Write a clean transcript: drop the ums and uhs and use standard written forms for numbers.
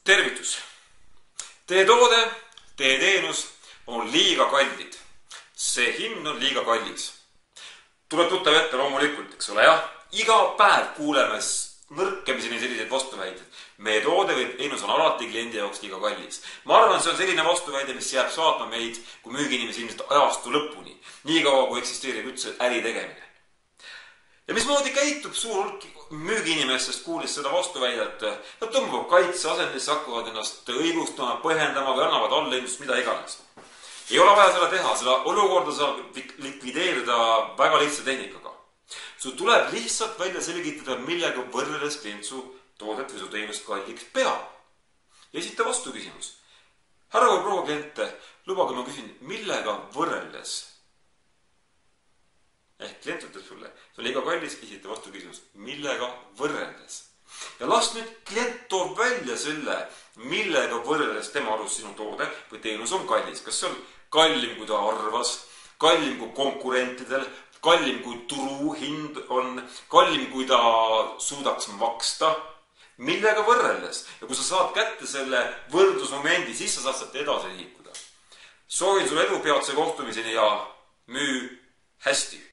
Tervitus! Teie toode, teie teenus on liiga kallid. See hind on liiga kallis. Tuleb tuttav ette loomulikult, eks ole, jah? Iga päev kuuleme nõrkemiseni selliseid vastuväideid. Meie toode või teenus on alati kliendi jaoks liiga kallis. Ma arvan, see on selline vastuväide, mis jääb saatma meid kui müügiinimesi ilmselt ajastu lõpuni. Nii kaua, kui eksisteerib üldse äri tegemine. Ja mismoodi käitub suur hulk müügiinimestest kuulis seda vastuväidet? Nad tõmbavad kaitseasendisse, hakkavad ennast õigustama, põhjendama või annavad allaindust, mida iganes. Ei ole vaja seda teha, seda olukorda saab likvideerida väga lihtsa tehnikaga. Sul tuleb lihtsalt välja selgitada, millega võrreldes klient su toodet või su teenust kalliks peab. Ja esita vastu küsimus. Härra või proua kliente, lubage ma küsin, millega võrreldes? Ehk klient ütleb sulle, see on liiga kallis, esita vastu küsimus, millega võrreldes? Ja las nüüd klient toob välja selle, millega võrreldes tema arust sinu toode või teenus on kallis. Kas see on kallim, kui ta arvas, kallim kui konkurentidel, kallim kui turuhind on, kallim kui ta suudaks maksta, millega võrreldes? Ja kui sa saad kätte selle võrdlusmomendi, siis sa saad edasi liikuda. Soovin sulle edu peatse kohtumiseni ja müü hästi!